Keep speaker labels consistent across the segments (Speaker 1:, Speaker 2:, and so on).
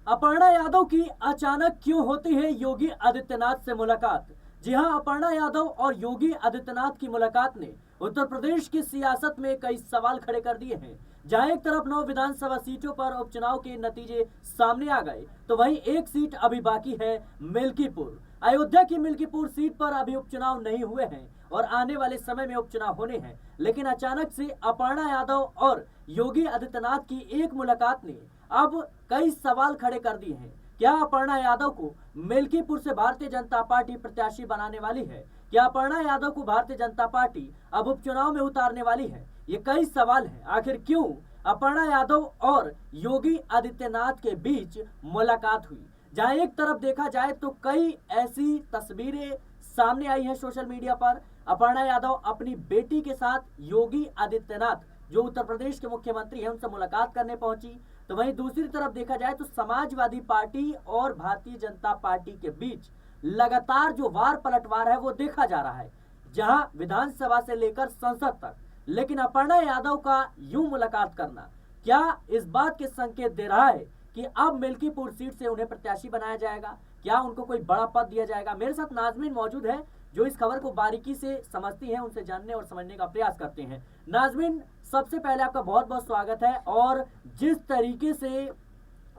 Speaker 1: अपर्णा यादव की अचानक क्यों होती है योगी आदित्यनाथ से मुलाकात। जी हां, अपर्णा यादव और योगी आदित्यनाथ की मुलाकात ने उत्तर प्रदेश की सियासत में कई सवाल खड़े कर दिए हैं। जहां एक तरफ 9 विधानसभा सीटों पर उपचुनाव के नतीजे सामने आ गए, तो वहीं एक सीट अभी बाकी है, मिल्कीपुर। अयोध्या की मिल्कीपुर सीट पर अभी उपचुनाव नहीं हुए हैं और आने वाले समय में उपचुनाव होने हैं। लेकिन अचानक से अपर्णा यादव और योगी आदित्यनाथ की एक मुलाकात ने अब कई सवाल खड़े कर दिए हैं। क्या अपर्णा यादव को मिल्कीपुर से भारतीय जनता पार्टी प्रत्याशी बनाने वाली है? क्या अपर्णा यादव को भारतीय जनता पार्टी अब उपचुनाव में उतारने वाली है? ये कई सवाल हैं। आखिर क्यों अपर्णा यादव और योगी आदित्यनाथ के बीच मुलाकात हुई? जहां एक तरफ देखा जाए तो कई ऐसी तस्वीरें सामने आई हैं सोशल मीडिया पर। अपर्णा यादव अपनी बेटी के साथ योगी आदित्यनाथ जो उत्तर प्रदेश के मुख्यमंत्री हैं उनसे मुलाकात करने पहुंची, तो वहीं दूसरी तरफ देखा जाए तो समाजवादी पार्टी और भारतीय जनता पार्टी के बीच लगातार जो वार पलटवार है वो देखा जा रहा है, जहां विधानसभा से लेकर संसद तक। लेकिन अपर्णा यादव का यूं मुलाकात करना क्या इस बात के संकेत दे रहा है कि अब मिल्कीपुर सीट से उन्हें प्रत्याशी बनाया जाएगा? क्या उनको कोई बड़ा पद दिया जाएगा? मेरे साथ नाजमीन मौजूद है जो इस खबर को बारीकी से समझती हैं, उनसे जानने और समझने का प्रयास करते हैं। नाजमीन, सबसे पहले आपका बहुत बहुत स्वागत है। और जिस तरीके से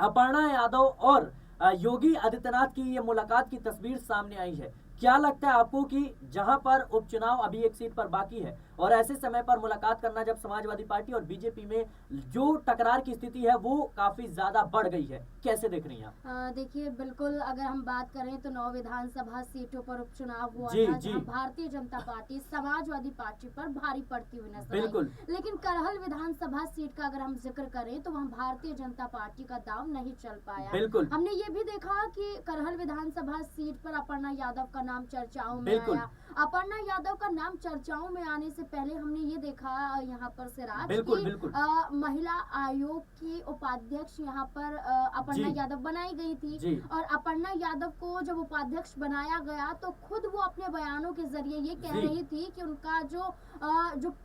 Speaker 1: अपर्णा यादव और योगी आदित्यनाथ की ये मुलाकात की तस्वीर सामने आई है, क्या लगता है आपको कि जहां पर उपचुनाव अभी एक सीट पर बाकी है और ऐसे समय पर मुलाकात करना, जब समाजवादी पार्टी और बीजेपी में जो टकरार की स्थिति है वो काफी ज्यादा बढ़ गई है, कैसे देख रही हैं आप?
Speaker 2: देखिए, बिल्कुल अगर हम बात करें तो 9 विधानसभा सीटों पर उपचुनाव हुआ
Speaker 1: जी,
Speaker 2: था,
Speaker 1: जी।
Speaker 2: जहां भारतीय जनता पार्टी समाजवादी पार्टी पर भारी पड़ती हुई नजर आई।
Speaker 1: बिल्कुल।
Speaker 2: लेकिन करहल विधानसभा सीट का अगर हम जिक्र करें तो वहां भारतीय जनता पार्टी का दाव नहीं चल पाया।
Speaker 1: बिल्कुल।
Speaker 2: हमने ये भी देखा कि करहल विधानसभा सीट पर अपर्णा यादव का नाम चर्चाओं में
Speaker 1: बिल्कुल।
Speaker 2: आया। अपर्णा यादव का नाम चर्चाओं में आने से पहले हमने ये देखा यहाँ पर सिराज
Speaker 1: बिल्कुल,
Speaker 2: की
Speaker 1: बिल्कुल।
Speaker 2: महिला आयोग की उपाध्यक्ष यहाँ पर अपर्णा
Speaker 1: जी।
Speaker 2: यादव बनाई गई थी।
Speaker 1: जी।
Speaker 2: और अपर्णा यादव को जब उपाध्यक्ष बनाया गया तो खुद वो अपने बयानों के जरिए ये कह
Speaker 1: जी।
Speaker 2: रही थी कि उनका जो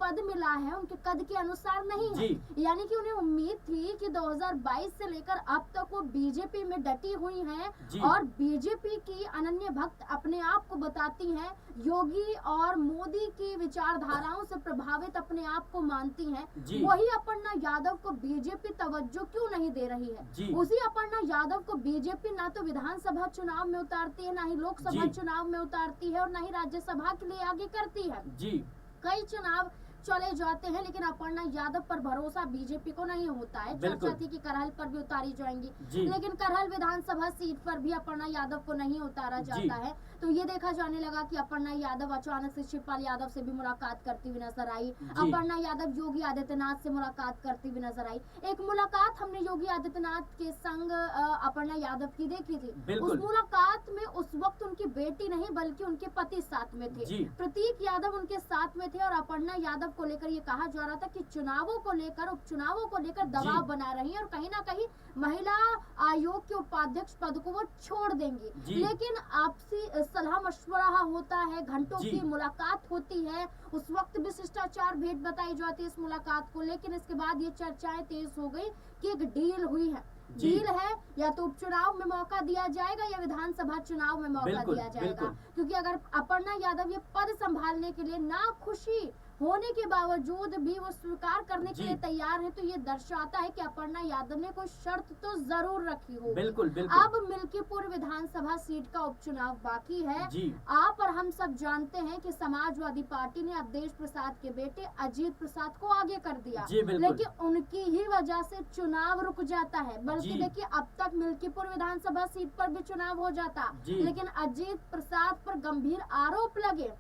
Speaker 2: पद मिला है उनके कद के अनुसार नहीं है।
Speaker 1: जी।
Speaker 2: यानी कि उन्हें उम्मीद थी कि 2022 से लेकर अब तक वो बीजेपी में डटी हुई हैं
Speaker 1: जी।
Speaker 2: और बीजेपी की अनन्य भक्त अपने आप को बताती हैं, योगी और मोदी की विचारधाराओं से प्रभावित अपने आप को मानती हैं।
Speaker 1: जी।
Speaker 2: वही अपर्णा यादव को बीजेपी तवज्जो क्यों नहीं दे रही है?
Speaker 1: जी।
Speaker 2: उसी अपर्णा यादव को बीजेपी ना तो विधानसभा चुनाव में उतारती है, ना ही लोकसभा
Speaker 1: जी।
Speaker 2: चुनाव में उतारती है और ना ही राज्यसभा के लिए आगे करती है।
Speaker 1: जी।
Speaker 2: कई चुनाव चले जाते हैं लेकिन अपर्णा यादव पर भरोसा बीजेपी को नहीं होता है। चर्चा थी कि करहल पर भी उतारी जाएंगी, लेकिन करहल विधानसभा सीट पर भी अपर्णा यादव को नहीं उतारा जाता है। तो ये देखा जाने लगा कि अपर्णा यादव अचानक से शिवपाल यादव से भी मुलाकात करती हुई नजर आई। अपर्णा यादव योगी आदित्यनाथ से मुलाकात करती हुई नजर आई। एक मुलाकात हमने योगी आदित्यनाथ के संग अपर्णा यादव की देखी थी। उस मुलाकात में उस वक्त उनकी बेटी नहीं बल्कि उनके पति साथ में थे। प्रतीक यादव उनके साथ में थे और अपर्णा यादव को लेकर ये कहा जा रहा था कि चुनावों को लेकर, उपचुनावों को लेकर दबाव बना रही है और कहीं ना कहीं महिला आयोग के उपाध्यक्ष पद को वो छोड़ देंगी। लेकिन आपसी सलाह मशवरा होता है, घंटों की मुलाकात होती है, उस वक्त भी शिष्टाचार भेंट बताई जाती है इस मुलाकात को। लेकिन इसके बाद ये चर्चाएं तेज हो गई कि एक डील हुई है। डील है, या तो उपचुनाव में मौका दिया जाएगा या विधानसभा चुनाव में मौका दिया जाएगा। क्योंकि अगर अपर्णा यादव ये पद संभालने के लिए ना खुशी होने के बावजूद भी वो स्वीकार करने के लिए तैयार है, तो ये दर्शाता है कि अपर्णा यादव ने कोई शर्त तो जरूर रखी हो।
Speaker 1: बिल्कुल, बिल्कुल।
Speaker 2: अब मिल्कीपुर विधानसभा सीट का उपचुनाव बाकी है। आप और हम सब जानते हैं कि समाजवादी पार्टी ने अवधेश प्रसाद के बेटे अजीत प्रसाद को आगे कर दिया, लेकिन उनकी ही वजह से चुनाव रुक जाता है। बल्कि देखिए, अब तक मिल्कीपुर विधानसभा सीट पर भी चुनाव हो जाता, लेकिन अजीत प्रसाद पर गंभीर आरोप लगे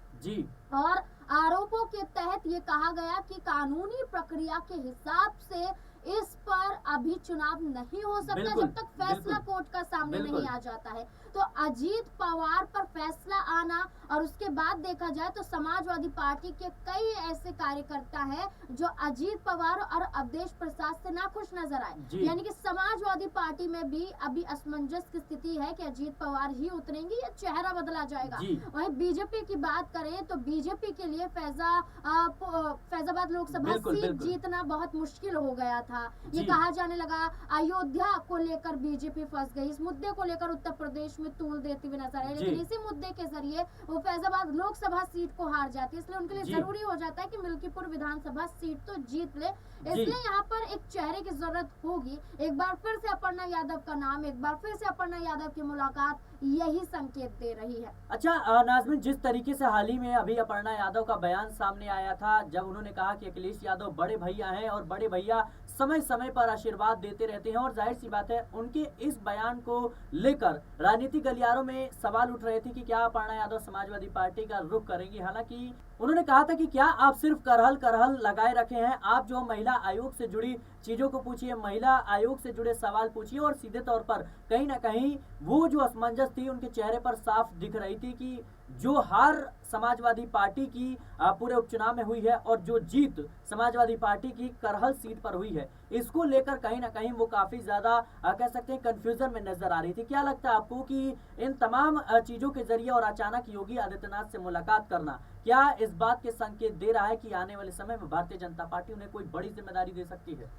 Speaker 2: और आरोपों के तहत ये कहा गया कि कानूनी प्रक्रिया के हिसाब से इस पर अभी चुनाव नहीं हो सकता जब तक फैसला कोर्ट का सामने नहीं आ जाता है। तो अजीत पवार पर फैसला आना और उसके बाद देखा जाए तो समाजवादी पार्टी के कई ऐसे कार्यकर्ता हैं जो अजीत पवार और अवधेश प्रसाद से नाखुश नजर आए। यानी कि समाजवादी पार्टी में भी अभी असमंजस की स्थिति है कि अजीत पवार ही उतरेंगे या चेहरा बदला जाएगा। वहीं बीजेपी की बात करें तो बीजेपी के लिए फैजाबाद लोकसभा सीट जीतना बहुत मुश्किल हो गया था। था। ये कहा जाने लगा अयोध्या को लेकर बीजेपी फंस गई, इस मुद्दे को लेकर उत्तर प्रदेश में तूल देती हुई नजर आई, लेकिन इसी मुद्दे के जरिए वो फैजाबाद लोकसभा सीट को हार जाती है। इसलिए उनके लिए जरूरी हो जाता है कि मिल्कीपुर विधानसभा सीट तो जीत ले। इसलिए यहाँ पर एक चेहरे की जरूरत होगी। एक बार फिर से अपर्णा यादव का नाम, एक बार फिर से अपर्णा यादव की मुलाकात यही संकेत दे रही है।
Speaker 1: अच्छा नाज़मीन, जिस तरीके से हाल ही में अभी अपर्णा यादव का बयान सामने आया था, जब उन्होंने कहा कि अखिलेश यादव बड़े भैया हैं और बड़े भैया समय समय पर आशीर्वाद देते रहते हैं, और जाहिर सी बात है उनके इस बयान को लेकर राजनीतिक गलियारों में सवाल उठ रहे थे कि क्या अपर्णा यादव समाजवादी पार्टी का रुख करेंगी। हालांकि उन्होंने कहा था कि क्या आप सिर्फ करहल लगाए रखे हैं, आप जो महिला आयोग से जुड़ी चीजों को पूछिए, महिला आयोग से जुड़े सवाल पूछिए, और सीधे तौर पर कहीं ना कहीं वो जो असमंजस थी उनके चेहरे पर साफ दिख रही थी कि जो हार समाजवादी पार्टी की पूरे उपचुनाव में हुई है और जो जीत समाजवादी पार्टी की करहल सीट पर हुई है, इसको लेकर कहीं ना कहीं वो काफी ज्यादा कह सकते हैं कंफ्यूजन में नजर आ रही थी। क्या लगता है आपको कि इन तमाम चीजों के जरिए और अचानक योगी आदित्यनाथ से मुलाकात करना क्या इस बात के संकेत दे रहा है कि आने वाले समय में भारतीय जनता पार्टी उन्हें कोई बड़ी जिम्मेदारी दे सकती है?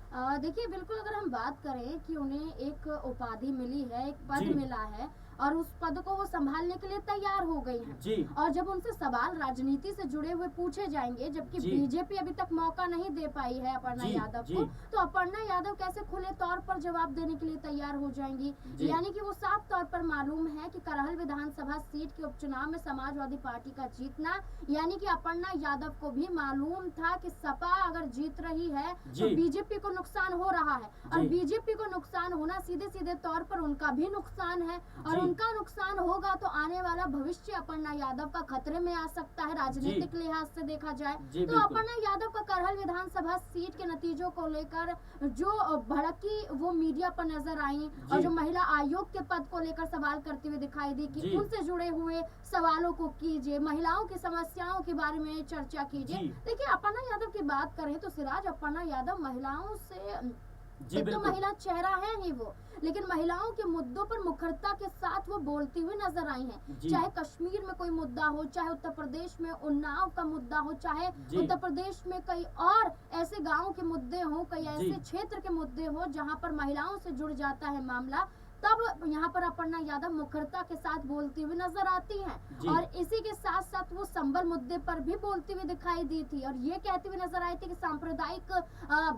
Speaker 2: देखिए, बिल्कुल अगर हम बात करें कि उन्हें एक उपाधि मिली है, एक पद मिला है और उस पद को वो संभालने के लिए तैयार हो गई हैं। और जब उनसे सवाल राजनीति से जुड़े हुए पूछे जाएंगे, जबकि बीजेपी अभी तक मौका नहीं दे पाई है अपर्णा यादव को, तो अपर्णा यादव कैसे खुले तौर पर जवाब देने के लिए तैयार हो जाएंगी? यानी कि वो साफ तौर पर मालूम है कि करहल विधानसभा सीट के उपचुनाव में समाजवादी पार्टी का जीतना, यानी कि अपर्णा यादव को भी मालूम था कि सपा अगर जीत रही है तो बीजेपी को नुकसान हो रहा है, और बीजेपी को नुकसान होना सीधे सीधे तौर पर उनका भी नुकसान है, और उनका नुकसान होगा तो आने वाला भविष्य अपर्णा यादव का खतरे में आ सकता है राजनीतिक लिहाज से देखा जाए। तो अपर्णा यादव का करहल विधानसभा सीट के नतीजों को लेकर जो भड़की वो मीडिया पर नजर आई, और जो महिला आयोग के पद को लेकर सवाल करते हुए दिखाई दी कि उनसे जुड़े हुए सवालों को कीजिए, महिलाओं की समस्याओं के बारे में चर्चा कीजिए। देखिए, अपर्णा यादव की बात करें तो सिराज, अपर्णा यादव महिलाओं से तो महिला चेहरा है ही वो, लेकिन महिलाओं के मुद्दों पर मुखरता के साथ वो बोलती हुई नजर आई हैं। चाहे कश्मीर में कोई मुद्दा हो, चाहे उत्तर प्रदेश में उन्नाव का मुद्दा हो, चाहे उत्तर प्रदेश में कई और ऐसे गांव के मुद्दे हो, कई ऐसे क्षेत्र के मुद्दे हो जहां पर महिलाओं से जुड़ जाता है मामला, तब यहाँ पर अपर्णा यादव मुखरता के साथ बोलती हुई नजर आती हैं। और इसी के साथ साथ वो संबल मुद्दे पर भी बोलती हुई दिखाई दी थी, और ये कहती हुई नजर आई थी कि सांप्रदायिक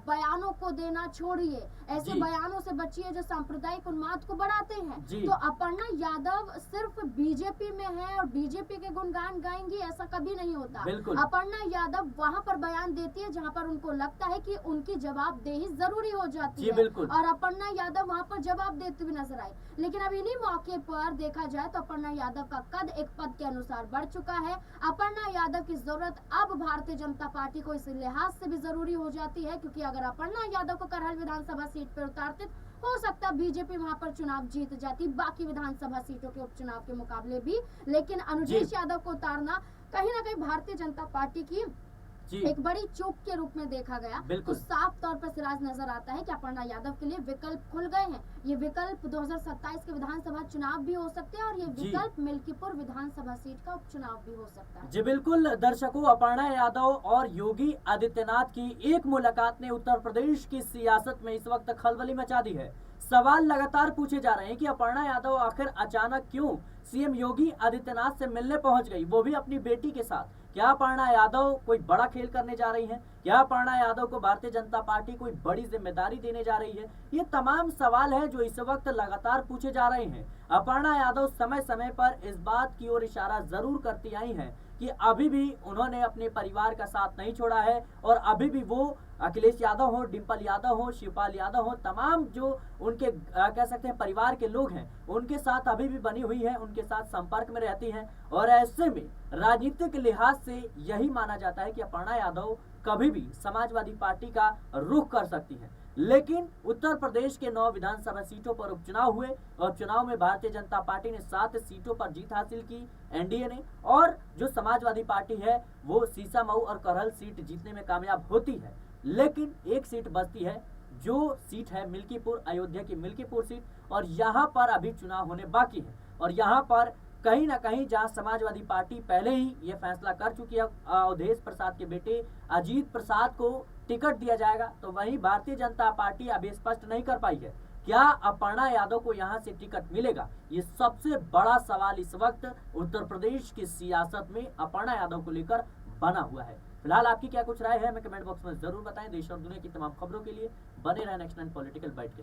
Speaker 2: बयानों को देना छोड़िए, ऐसे बयानों से बचिए जो सांप्रदायिक उन्माद को बढ़ाते हैं। तो अपर्णा यादव सिर्फ बीजेपी में है और बीजेपी के गुणगान गाएंगी, ऐसा कभी नहीं होता। अपर्णा यादव वहाँ पर बयान देती है जहाँ पर उनको लगता है कि उनकी जवाबदेही जरूरी हो जाती है, और अपर्णा यादव वहाँ पर जवाब देती हुई नजर आई। लेकिन अब इन्हीं मौके पर देखा जाए तो अपर्णा यादव का कद एक पद के अनुसार बढ़ चुका है। अपर्णा यादव की जरूरत अब भारतीय जनता पार्टी को इस लिहाज से भी जरूरी हो जाती है, क्योंकि अगर अपर्णा यादव को करहल विधानसभा सीट पर उतारते हो सकता है बीजेपी वहां पर चुनाव जीत जाती बाकी विधानसभा सीटों के उपचुनाव के मुकाबले भी, लेकिन अनुजेश यादव को उतारना कहीं ना कहीं भारतीय जनता पार्टी की एक बड़ी चूक के रूप में देखा गया। तो साफ तौर पर सिराज नजर आता है कि अपर्णा यादव के लिए विकल्प खुल गए हैं। ये विकल्प 2027 के विधानसभा चुनाव भी हो सकते हैं, और ये विकल्प मिल्कीपुर विधानसभा सीट का उपचुनाव भी हो सकता है।
Speaker 1: जी बिल्कुल दर्शकों, अपर्णा यादव और योगी आदित्यनाथ की एक मुलाकात ने उत्तर प्रदेश की सियासत में इस वक्त खलबली मचा दी है। सवाल लगातार पूछे जा रहे हैं कि अपर्णा यादव आखिर अचानक क्यों सीएम योगी आदित्यनाथ से मिलने पहुंच गई, वो भी अपनी बेटी के साथ। क्या अपर्णा यादव कोई बड़ा खेल करने जा रही हैं? क्या अपर्णा यादव को भारतीय जनता पार्टी कोई बड़ी जिम्मेदारी देने जा रही है? ये तमाम सवाल हैं जो इस वक्त लगातार पूछे जा रहे हैं। अपर्णा यादव समय समय पर इस बात की ओर इशारा जरूर करती आई हैं कि अभी भी उन्होंने अपने परिवार का साथ नहीं छोड़ा है, और अभी भी वो अखिलेश यादव हो, डिम्पल यादव हो, शिवपाल यादव हो, तमाम जो उनके कह सकते हैं परिवार के लोग हैं, उनके साथ अभी भी बनी हुई है, उनके साथ संपर्क में रहती हैं। और ऐसे में राजनीतिक लिहाज से यही माना जाता है कि अपर्णा यादव कभी भी समाजवादी पार्टी का रुख कर सकती है। लेकिन उत्तर प्रदेश के 9 विधानसभा सीटों पर उपचुनाव हुए, और चुनाव में भारतीय जनता पार्टी ने 7 सीटों पर जीत हासिल की, एनडीए ने, और जो समाजवादी पार्टी है वो सीसामऊ और करहल सीट जीतने में कामयाब होती है। लेकिन एक सीट बचती है, जो सीट है मिल्कीपुर, अयोध्या की मिल्कीपुर सीट, और यहाँ पर अभी चुनाव होने बाकी है। और यहाँ पर कहीं ना कहीं जहां समाजवादी पार्टी पहले ही ये फैसला कर चुकी है अवधेश प्रसाद के बेटे अजीत प्रसाद को टिकट दिया जाएगा। तो वहीं भारतीय जनता पार्टी अभी स्पष्ट नहीं कर पाई है क्या अपर्णा यादव को यहां से टिकट मिलेगा। ये सबसे बड़ा सवाल इस वक्त उत्तर प्रदेश की सियासत में अपर्णा यादव को लेकर बना हुआ है। फिलहाल आपकी क्या कुछ राय है हमें कमेंट बॉक्स में जरूर बताएं। देश और दुनिया की तमाम खबरों के लिए बने रहें नेक्स्ट 9 पॉलिटिकल बाइट के साथ।